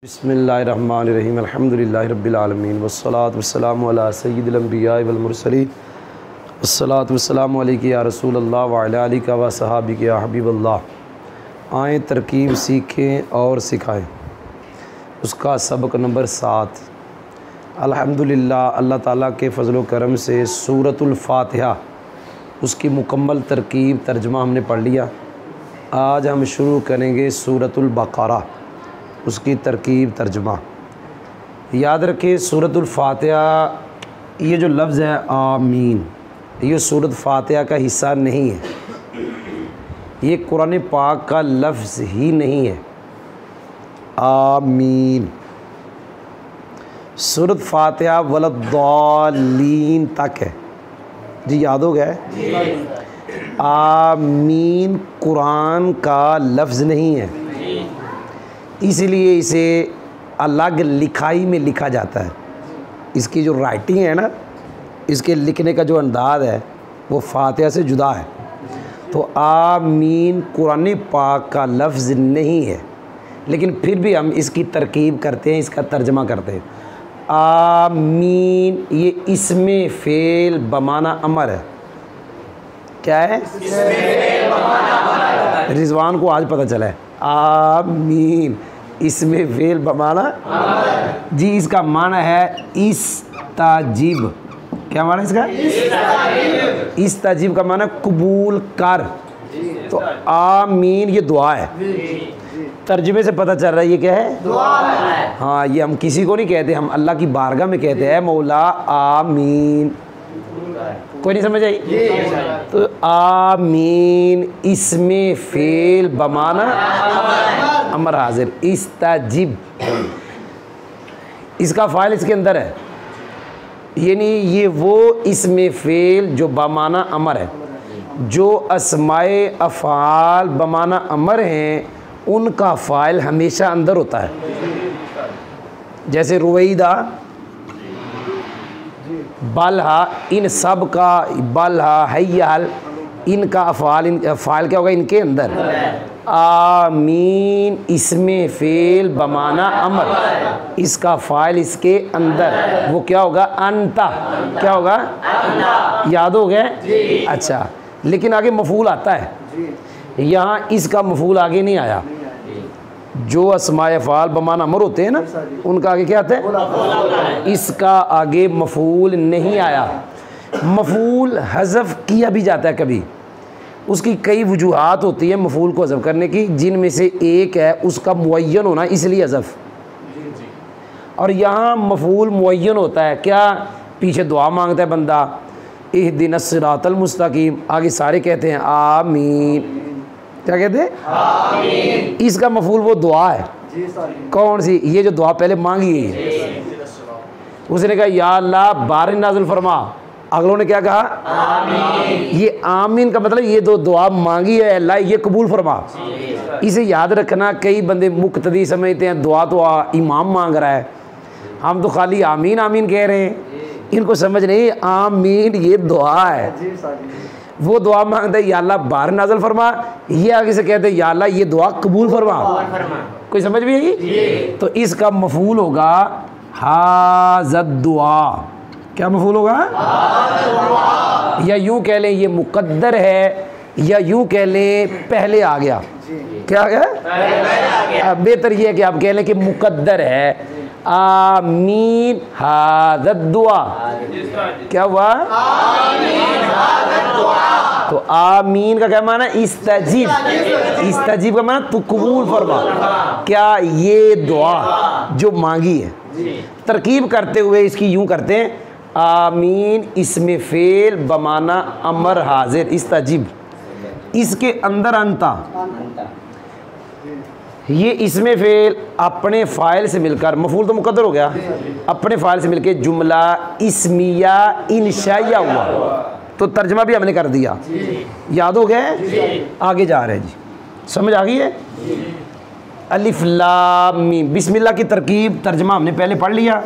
बिस्मिल्लाहिर्रहमानिर्रहीम अल्हम्दुलिल्लाहि रब्बिल आलमीन वस्सलातु वस्सलामु अला सय्यिदिल अंबिया वल मुरसलीन वस्सलातु वस्सलामु अलैका या रसूलल्लाह व अला आलिका व सहाबिका या हबीबल्लाह। आएँ तरकीब सीखें और सिखाएँ। उसका सबक नंबर 7। अल्हम्दुलिल्लाह, अल्लाह ताला के फ़ज़ल व करम से सूरतुल फ़ातिहा उसकी मुकम्मल तरकीब तर्जुमा हमने पढ़ लिया। आज हम शुरू करेंगे सूरतुल बक़रा, उसकी तरकीब तर्जुमा। याद रखें, सूरतुल फ़ातिहा ये जो लफ्ज़ है आमीन, ये सूरत फ़ातिहा का हिस्सा नहीं है, ये कुरान पाक का लफ्ज़ ही नहीं है। आमीन सूरत फ़ातिहा वलद्दालीन तक है जी, याद हो गया। आमीन कुरान का लफ्ज़ नहीं है, इसलिए इसे अलग लिखाई में लिखा जाता है। इसकी जो राइटिंग है ना, इसके लिखने का जो अंदाज़ है वो फ़ातिहा से जुदा है। तो आमीन कुरान पाक का लफ्ज़ नहीं है, लेकिन फिर भी हम इसकी तरकीब करते हैं, इसका तर्जमा करते हैं। आमीन ये इसमें फ़ेल बमाना अमर है। क्या है? रिजवान को आज पता चला है। आमीन इसमें फ़ेल बमाना जी, इसका माना है इस्ताजिब। क्या माना इसका? इस्ताजिब का माना कबूल कर। तो आमीन ये दुआ है। तर्जुमे से पता चल रहा है ये क्या है? दुआ है। हाँ, ये हम किसी को नहीं कहते, हम अल्लाह की बारगाह में कहते हैं मौला आमीन। कोई नहीं समझ आई? तो आमीन इसमें फ़ेल बमाना अमर हाजिर इस्ताजिब, इसका फ़ाइल इसके अंदर है, यानी ये वो इसमें फ़ेल जो बमाना अमर है। जो अस्माए अफ़ाल बमाना अमर हैं उनका फ़ाइल हमेशा अंदर होता है। जैसे रुवैदा, बलहा, इन सब का बलहा हय्याल, इनका फ़ाइल क्या होगा? इनके अंदर। आमीन इसमें फ़ेल बमाना अमर, इसका फ़ाइल इसके अंदर, वो क्या होगा? अंता। क्या होगा? याद हो गया? अच्छा, लेकिन आगे मफ़ूल आता है, यहाँ इसका मफ़ूल आगे नहीं आया। जो अस्माए फ़ाल बमाना अमर होते हैं ना, उनका आगे क्या आता है? इसका आगे मफ़ूल नहीं आया। मफ़ूल हज़फ किया भी जाता है कभी, उसकी कई वजूहात होती है मफ़ूल को हज़फ करने की, जिनमें से एक है उसका मुअय्यन होना, इसलिए हज़फ। और यहाँ मफ़ूल मुअय्यन होता है। क्या? पीछे दुआ मांगता है बंदा, इहदिनस सिरातल मुस्तकीम, आगे सारे कहते हैं आमीन। क्या कहते हैं? आमीन। इसका मफ़ूल वो दुआ है। कौन सी? ये जो दुआ पहले मांगी गई है। उसने कहा या अल्लाह बारिश नाज़िल फरमा, अगलों ने क्या कहा? आमीन। ये आमीन का मतलब ये दो दुआ मांगी है अल्लाह, ये कबूल फरमा। इसे याद रखना, कई बंदे मुक्तदी समझते हैं दुआ तो इमाम मांग रहा है, हम तो खाली आमीन आमीन कह रहे हैं। इनको समझ नहीं, आमीन ये दुआ है। वो दुआ मांगता है या अल्लाह बारिश नाज़िल फरमा, ये आगे से कहते हैं या अल्लाह ये दुआ कबूल फरमा। कोई समझ भी आई? तो इसका मफ़ूल होगा हाज़ा दुआ। क्या मफ़ूल होगा? या यूँ कह लें ये मुक़द्दर है, या यूँ कह लें पहले आ गया। क्या आ गया? बेहतर ये है कि आप कह लें कि मुक़द्दर है। आमीन हाज़ा दुआ। क्या हुआ? तो आमीन का क्या माना? इस्ताजीब। इस्ताजीब का माना तू कबूल फरमा। क्या? ये दुआ जो मांगी है। तरकीब करते हुए इसकी यूँ करते हैं, आमीन इसमें फ़ेल बमाना अमर हाजिर इस्ताजीब, इसके अंदर अंता, ये इसमें फ़ेल अपने फ़ाइल से मिलकर, मफ़ूल तो मुक़द्दर हो गया, अपने फ़ाइल से मिलकर जुमला इस्मिया इंशाइया हुआ। तो तर्जमा भी हमने कर दिया। याद हो गए? आगे जा रहे हैं जी, समझ आ गई है? अलिफ लाम मीम, बिस्मिल्लाह की तरकीब तर्जमा हमने पहले पढ़ लिया।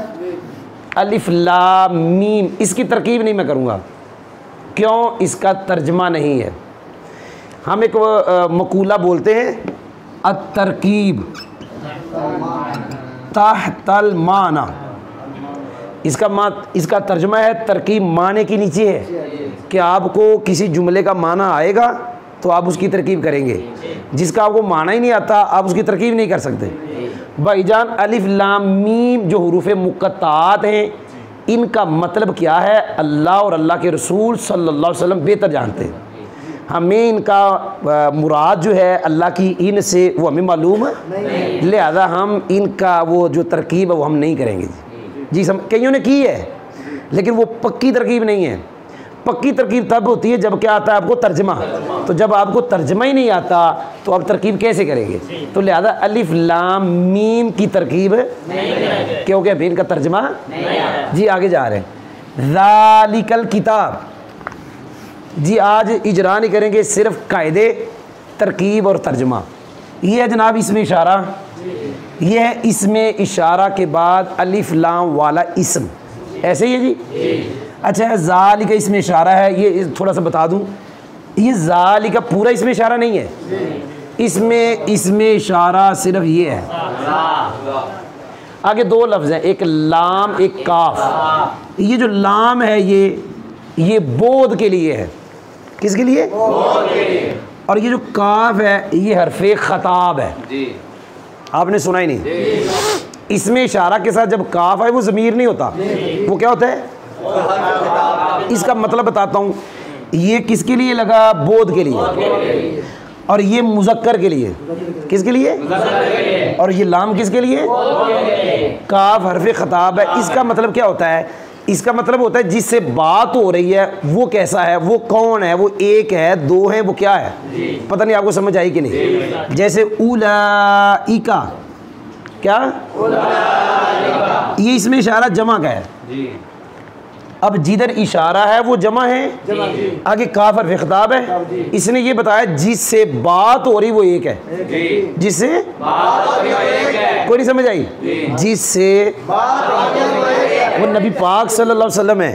अलिफ लाम मीम, इसकी तरकीब नहीं मैं करूँगा, क्यों? इसका तर्जमा नहीं है। हम एक मकूला बोलते हैं अत-तरकीब, तहतल माना, इसका तर्जुमा है तरकीब माने के नीचे है कि आपको किसी जुमले का माना आएगा तो आप उसकी तरकीब करेंगे, जिसका आपको माना ही नहीं आता आप उसकी तरकीब नहीं कर सकते। भाईजान अलिफ लाम मीम जो हुरूफ मुक़त्तात हैं इनका मतलब क्या है अल्लाह और अल्लाह के रसूल सल्लल्लाहु अलैहि वसल्लम बेहतर जानते हैं। हमें इनका मुराद जो है अल्लाह की इन से वो हमें मालूम है, लिहाजा हम इनका वो जो तरकीब है वो हम नहीं करेंगे जी। कईयों ने की है लेकिन वो पक्की तरकीब नहीं है। पक्की तरकीब तब होती है जब क्या आता है आपको तर्जमा, तो जब आपको तर्जमा ही नहीं आता तो आप तरकीब कैसे करेंगे। तो लिहाजा अलिफ लाम मीम की तरकीब क्योंकि अभी इनका तर्जमा जी। आगे जा रहे हैं ज़ालिकल किताब जी। आज इजरा नहीं करेंगे, सिर्फ कायदे तरकीब और तर्जमा। ये है जनाब इसमें इशारा, ये है इसमें इशारा के बाद अलिफ लाम वाला इसम, ऐसे ही है जी। अच्छा है ज़ालिका इसमें इशारा है, ये थोड़ा सा बता दूं, ये ज़ालिका पूरा इसमें इशारा नहीं है, इसमें इशारा सिर्फ ये है। आगे दो लफ्ज़ हैं, एक लाम एक काफ। ये जो लाम है ये बोध के लिए है, किसके लिए? बोध के लिए। और ये जो काफ है ये हरफे ख़ताब है जी। आपने सुना ही नहीं। इसमें इशारा के साथ जब काफ है वो ज़मीर नहीं होता, वो क्या होता है? इसका मतलब बताता हूँ, ये किसके लिए लगा? बोध के लिए। और ये मुज़क्कर के लिए, किसके लिए? और ये लाम किसके लिए? काफ हरफ ख़ताब है। इसका मतलब क्या होता है? इसका मतलब होता है जिससे बात हो रही है वो कैसा है, वो कौन है, वो एक है दो है, वो क्या है? पता नहीं आपको समझ आई कि नहीं। जैसे उलाइका, क्या ये इसमें इशारा जमा का है। अब जिधर इशारा है वो जमा है, आगे काफ हरफ ख़िताब है। इसने ये बताया जिससे बात हो रही वो एक है, जिससे कोई नहीं समझ आई, जिससे वो नबी पाक सल्लल्लाहु अलैहि वसल्लम है।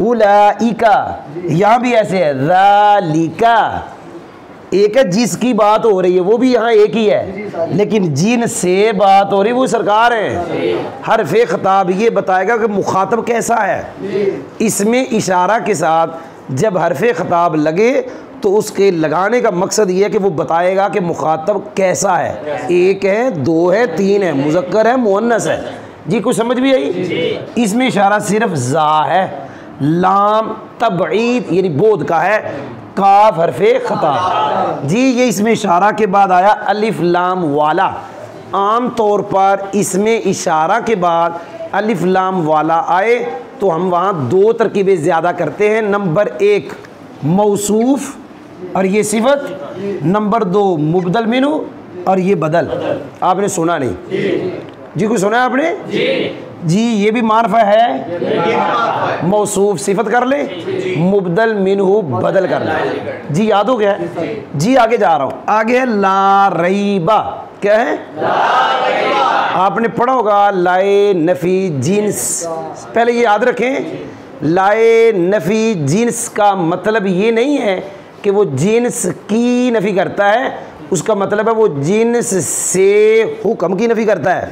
उलाइका यहाँ भी ऐसे है, ज़ालिका एक है जिसकी बात हो रही है वो भी यहाँ एक ही है, लेकिन जिन से बात हो रही है वो सरकार है। हरफ़े ख़िताब ये बताएगा कि मुखातब कैसा है। इसमें इशारा के साथ जब हरफ़े ख़िताब लगे तो उसके लगाने का मकसद ये है कि वो बताएगा कि मुखातब कैसा है, एक है दो है तीन है, मुज़क्कर है मुअन्नस है जी। कुछ समझ भी आई? इसमें इशारा सिर्फ ज़ा है, लाम तबईद यानी बोध का है, काफ हरफे ख़िताब जी। ये इसमें इशारा के बाद आया अलिफ लाम वाला। आम तौर पर इसमें इशारा के बाद अलिफ लाम वाला आए तो हम वहाँ दो तरकीबें ज़्यादा करते हैं। नंबर एक मौसूफ़ और ये सिफत, नंबर दो मुबदल मिनु और ये बदल। आपने सुना नहीं जी? कुछ सुना है आपने जी? ये भी मारफा है, मौसूफ सिफत कर ले, मुबदल मिनहु बदल कर ले जी। याद हो गया जी? आगे जा रहा हूँ, आगे है ला रईबा। क्या है? ला रईबा। आपने पढ़ा होगा लाए नफ़ी जिन्स, पहले ये याद रखें, लाए नफ़ी जिन्स का मतलब ये नहीं है कि वो जिन्स की नफ़ी करता है, उसका मतलब है वो जिन्स से हुक्म की नफ़ी करता है।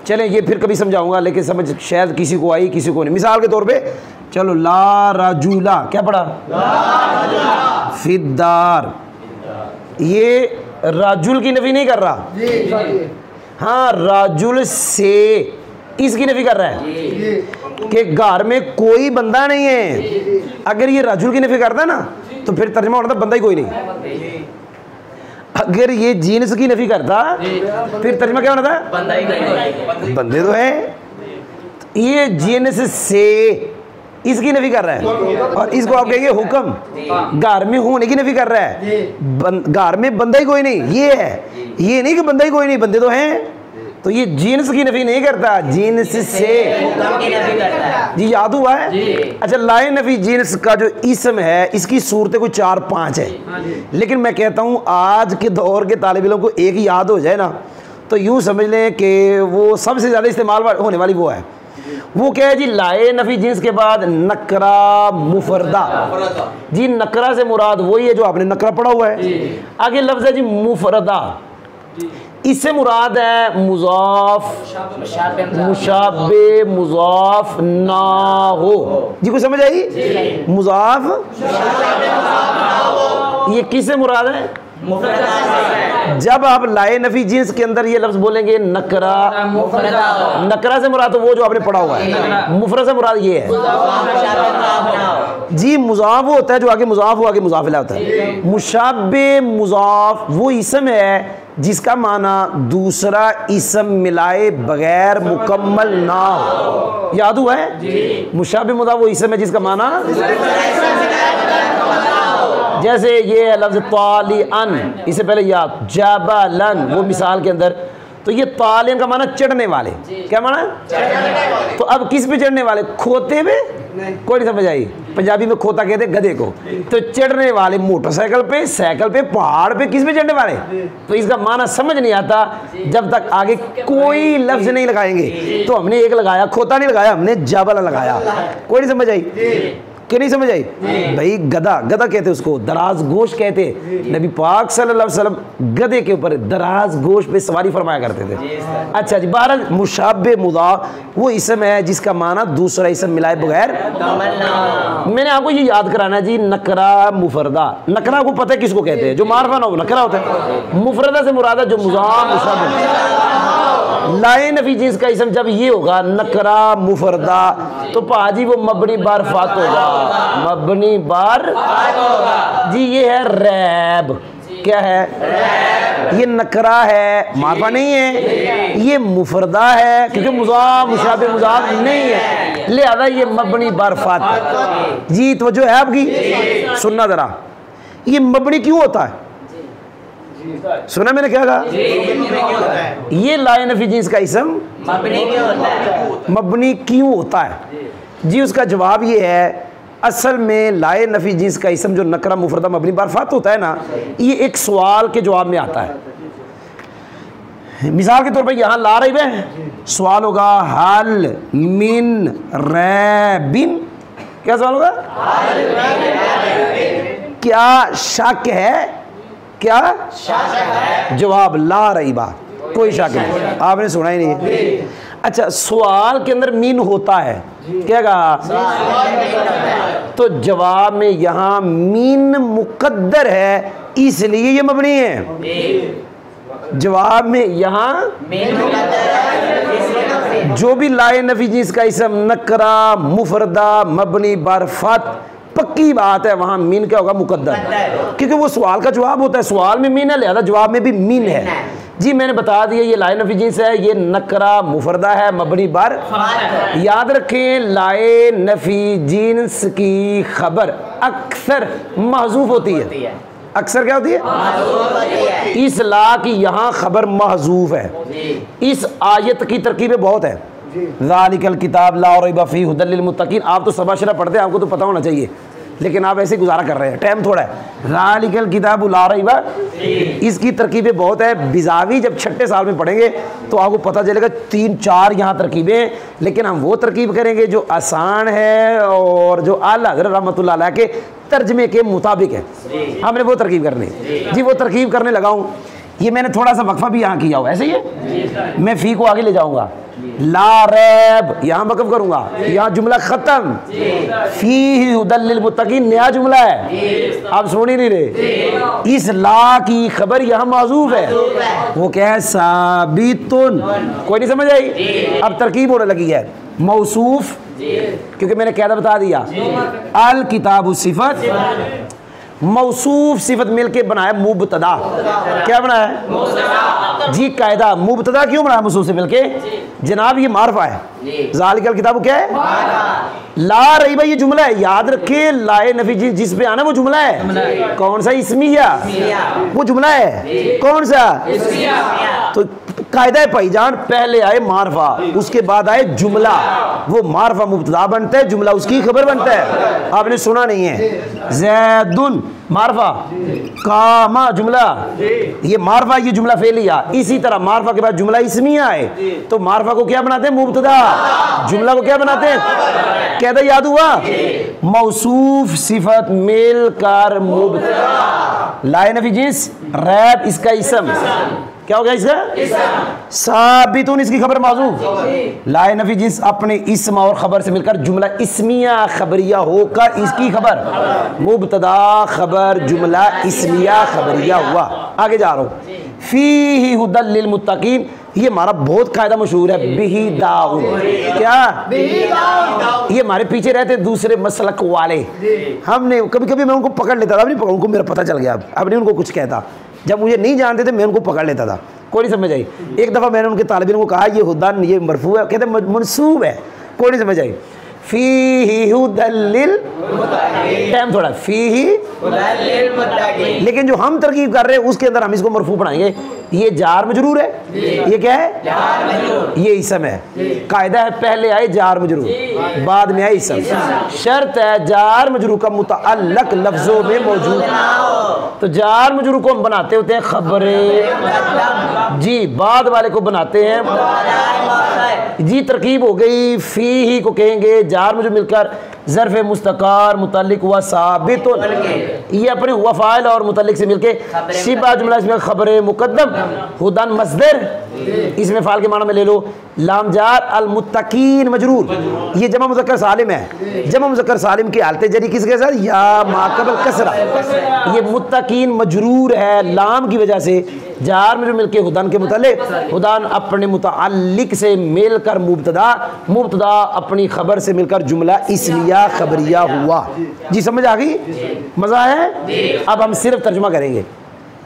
चलें ये फिर कभी समझाऊंगा, लेकिन समझ शायद किसी को आई किसी को नहीं। मिसाल के तौर पे चलो ला राजूला, क्या पढ़ा? फिद्दार। ये राजुल की नफ़ी नहीं कर रहा, हाँ राजुल से इसकी नफ़ी कर रहा है कि घर में कोई बंदा नहीं है। अगर ये राजुल की नफ़ी करता है ना तो फिर तर्जुमा होता बंदा ही कोई नहीं। अगर ये जीन्स की नफ़ी करता फिर तर्जुमा क्या होना था? बंदा ही नहीं, बंदे तो है। ये जीन्स से इसकी नफ़ी कर रहा है और इसको आप कहेंगे हुक्म, घर में होने की नफ़ी कर रहा है, घर में बंदा ही कोई नहीं। ये है, ये नहीं कि बंदा ही कोई नहीं, बंदे तो हैं। तो ये जीन्स की नफ़ी नहीं करता, जीन्स से जी। याद हुआ है? अच्छा लाए नफ़ी जीन्स का जो इसम है इसकी सूरतें कुछ 4-5 है, लेकिन मैं कहता हूँ आज के दौर के तालिब इल्म को एक याद हो जाए ना तो यूँ समझ लें कि वो सबसे ज़्यादा इस्तेमाल होने वाली वो है। वो क्या है जी? लाए नफ़ी जीन्स के बाद नकरा मुफरदा जी। नकरा से मुराद वही है जो आपने नकरा पढ़ा हुआ है। आगे लफ्ज़ है जी मुफरदा। इससे मुराद है मुज़ाफ, मुशाबे मुज़ाफ ना हो। जी को समझ आई? मुज़ाफ ये किससे मुराद है? जब आप लाए नफी जिन्स के अंदर ये लफ्ज बोलेंगे नकरा, नकरा से मुराद तो वो जो आपने पढ़ा हुआ है, मुफरद से मुराद ये है जी। मुज़ाफ वो होता है जो आगे मुज़ाफ हो, आगे मुज़ाफ इला होता है। मुशाबे मुज़ाफ वो इसम है जिसका माना दूसरा इसम मिलाए बगैर मुकम्मल ना हो। याद हुआ है? मुशाबे मुज़ाफ वो इसम है जिसका माना, जैसे ये लफ्ज़ तालिअन, इससे पहले याद जबलन, वो मिसाल के अंदर, तो ये तालिअन का माना चढ़ने वाले। क्या माना? तो अब किस पे चढ़ने वाले? खोते पे? कोई नहीं समझ आई? पंजाबी में खोता कहते गधे को। तो चढ़ने वाले मोटरसाइकिल पे, साइकिल पे, पहाड़ पे, किस पे चढ़ने वाले? तो इसका माना समझ नहीं आता जब तक आगे कोई लफ्ज़ नहीं लगाएंगे। तो हमने एक लगाया, खोता नहीं लगाया, हमने जबल लगाया। कोई नहीं समझ आई कि नहीं समझ आई? भाई गधा, गधा कहते उसको, दराज गोश कहते। नबी पाक सल्लल्लाहु अलैहि वसल्लम गधे के ऊपर दराज गोश पे सवारी फरमाया करते थे। अच्छा जी, बहरहाल मुशाबे मुज़ाफ वो इसम है जिसका माना दूसरा इसम मिलाए बगैर। मैंने आपको ये याद कराना है जी, नकरा मुफरदा। नकरा को पता है किसको कहते हैं? जो मारफा ना हो नकरा होता है। मुफरदा से मुराद है जो मुज़ाफ मुशाबे। लाए नफी जिन्स का इसम जब ये होगा नकरा मुफरदा, तो पाजी वो मबनी बार फात होगा, मबनी बार जी। ये है रैब। क्या है? ये नकरा है, मारफा नहीं है। ये मुफरदा है क्योंकि मुज़ाफ मुशाबे मुज़ाफ नहीं है, लिहाजा ये मबनी बार फात जी। तो जो है आपकी सुनना जरा, ये मबनी क्यों होता है? सुना मैंने क्या कहा? ये लाए नफी जिन्स का इसम मबनी क्यों होता है जी? उसका जवाब ये है, असल में लाए नफी जिन्स का इसम जो नकरा मुफरदा मबनी बारफात होता है ना, ये एक सवाल के जवाब में आता है। मिसाल के तौर पर यहाँ ला रही है, सवाल होगा हल मिन रैबिन। क्या सवाल होगा? क्या शक है? क्या जवाब ला रही बात, कोई शक नहीं। आपने सुना ही नहीं। अच्छा, सवाल के अंदर मीन होता है, क्या कहा? तो जवाब में यहाँ मीन मुकद्दर है, इसलिए ये मबनी है। जवाब में यहाँ जो भी लाए नफी जिन्स का इसम नकरा मुफरदा मबनी बरफत, पक्की बात है वहां मीन क्या होगा? मुकद्दर, क्योंकि वो सवाल का जवाब होता है। सवाल में मीन है, लिहाजा जवाब में भी मीन है जी। मैंने बता दिया ये लाए नफी जिन्स है, ये नकरा मुफरदा है मबनी बर। याद रखें, लाए नफी जिन्स की खबर अक्सर महजूफ होती है। अक्सर क्या होती है? इस ला की यहाँ खबर महजूफ है। इस आयत की तरकीबें बहुत है। ज़ालिकल किताब ला रैब फीह हुदल लिल मुत्तकीन। आप तो सबाशरा पढ़ते हैं, आपको तो पता होना चाहिए, लेकिन आप ऐसे गुजारा कर रहे हैं, टाइम थोड़ा है। ज़ालिकल किताब ला रैब, इसकी तरकीबें बहुत है। बिजावी जब छठे साल में पढ़ेंगे तो आपको पता चलेगा 3-4 यहाँ तरकीबें, लेकिन हम वो तरकीब करेंगे जो आसान है और जो आला हज़रत रहमतुल्लाह अलैह के तर्जमे के मुताबिक है। हमने वो तरकीब करनी जी, वो तरकीब करने लगाऊँ। ये मैंने थोड़ा सा वक्फा भी यहाँ किया हुआ, ऐसे ही है। मैं फ़ी को आगे ले जाऊँगा, ला रैब यहाँ वक़फ़ करूँगा, यहाँ जुमला ख़त्म। फीह हुदल लिल मुत्तकीन नया जुमला है, आप सुन ही नहीं रहे। इस ला की खबर यहाँ मौजूफ़ है, वो क्या है? साबितुन। कोई नहीं समझ आई? अब तरकीब होने लगी है। मौसूफ़, क्योंकि मैंने क्या बता दिया, अल किताबु सिफ़त, मौसूफ सिफत मिलके बनाया मुबतदा। क्या बनाया जी? कायदा मुबतदा क्यों बनाया मौसूफ से मिलके? जनाब ये मारफा है। ज़ालिकल किताब क्या है? ला रही भाई, ये जुमला है। याद रखे, लाए नफी जिस पे आना वो जुमला है। कौन सा? इस्मिया। वो जुमला है कौन सा? तो कायदा है भाईजान, पहले आए मारफा, उसके बाद आए जुमला। वो मारफा मुब्तदा बनता है, जुमला उसकी खबर बनता है। आपने सुना नहीं है? ज़ैदुन मारफा, कामा जुमला, ये मारफा, ये जुमला फेलिया। इसी तरह मारफा के बाद जुमला इस्मिया है, तो मारफा को क्या बनाते हैं? मुब्तदा। जुमला को क्या बनाते हैं? कहता याद हुआ? मौसूफ सिफत मिलकर मुब्तदा। लाए नफी जिन्स रैब इसका इसम, क्या हो गया इसका? साबितुन, इसकी खबर मौजूद। लाए नफी जिस अपने इस्म और खबर से मिलकर जुमला इस्मिया खबरिया होकर इसकी खबर मुब्तदा खबर जुमला इस्मिया खबरिया हुआ। आगे जा रहा हूँ। फीही हुदल लिल मुत्तकीन, ये हमारा बहुत कायदा मशहूर है। बिही दाऊन, क्या ये हमारे पीछे रहते दूसरे मसलक वाले, हमने कभी कभी मैं उनको पकड़ लेता था, अब नहीं उनको मेरा पता चल गया, अब नहीं उनको कुछ कहता। जब मुझे नहीं जानते थे मैं उनको पकड़ लेता था, कोई नहीं समझ आई। एक दफ़ा मैंने उनके तालिब इल्म को कहा ये हुदन ये मरफू है, कहते मनसूब है, कोई नहीं समझ आई। फीही हुदल लिल टाइम थोड़ा फीही, लेकिन जो हम तरकीब कर रहे हैं उसके अंदर हम इसको मरफू पढ़ाएंगे। ये जार मजरूर है, ये क्या है? ये इसम है। कायदा है पहले आए जार मजरूर बाद में आए इसम। शर्त है जार मजरूर का मुतअल्लक लफ्जों में मौजूद। तो जार मजरूर को हम बनाते होते हैं खबरें जी, बाद वाले को बनाते हैं जी। तरकीब हो गई। फी ही को कहेंगे जार मजरूर मिलकर ज़र्फ़ मुस्तक़ार मुतल्लिक हुआ साबित, ये अपने हुआ फ़ाइल और मुतल्लिक से मिलके शिबा जुमला, इसमें खबर मुक़द्दम हुदन मस्दर, इसमें फ़ाइल के माना में ले लो। लाम जार अल मुत्तकीन मजरूर, ये जमा मुज़क्कर सालिम है। जमा मुज़क्कर सालिम की हालत जरी किसके साथ? या माक़बल कसरा। ये मुत्तकीन मजरूर है लाम की वजह से। जार में मिलके हुदन के मुतल्लिक, हुदन अपने मुतअल्लिक से मिलकर मुब्तदा, मुब्तदा अपनी खबर से मिलकर जुमला इस्मिया खबरिया हुआ। जी समझ आ गई? मज़ा है? अब हम सिर्फ तर्जुमा करेंगे।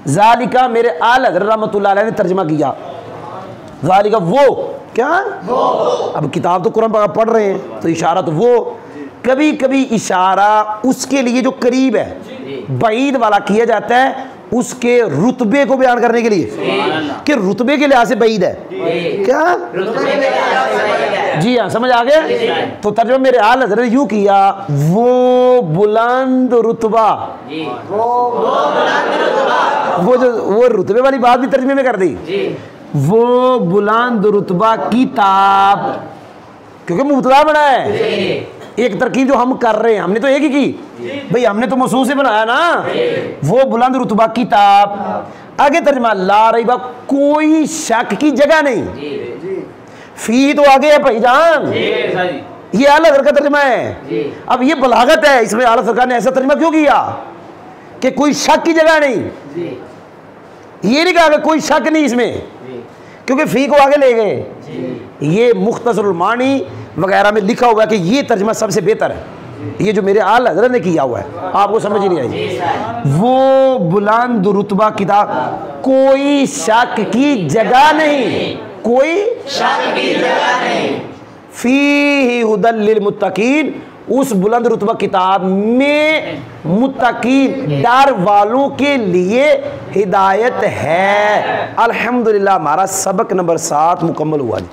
ज़ालिका मेरे आला हज़रत रहमतुल्लाह अलैह ने तर्जुमा किया। ज़ालिका वो, क्या वो? अब किताब तो कुरान पढ़ रहे हैं तो इशारा तो वो, कभी कभी इशारा उसके लिए जो करीब है बईद वाला किया जाता है उसके रुतबे को बयान करने के लिए, कि रुतबे के लिहाज से बईद है। क्या? जी हाँ, समझ आ गया? तो तर्जुमा मेरे आला हज़रत ने यूँ किया, वो बुलंद रुतबा, वो रुतबे वाली बात भी तर्जुमे में कर दी। वो बुलंद रुतबा किताब, क्योंकि मुब्तदा बना है। एक तरकीब जो हम कर रहे हैं हमने तो एक ही की भाई, हमने तो मौसूफ से बनाया ना। वो बुलंद रुतबा किताब। आगे तर्जुमा ला रईबा, कोई शक की जगह नहीं। फी तो आगे है भाईजान, ये आला हज़रत का तर्जुमा है। अब ये बलागत है, इसमें आला सरकार ने ऐसा तर्जुमा क्यों किया कि कोई शक की जगह नहीं। ये नहीं कहा कि कोई शक नहीं इसमें, क्योंकि फी को आगे ले गए। ये मुख्तसरुल मानी वगैरह में लिखा हुआ है कि ये तर्जुमा सबसे बेहतर है। ये जो मेरे आला हज़रत ने किया हुआ है आपको समझ ही नहीं आई। वो बुलंद रुतबा किताब, कोई शक की जगह नहीं, कोई शक की जगह नहीं। फीही हुदल लिल मुत्तकीन, उस बुलंद रुतबा किताब में मुत्तकीन डर वालों के लिए हिदायत है। अल्हम्दुलिल्लाह हमारा सबक नंबर 7 मुकम्मल हुआ जी।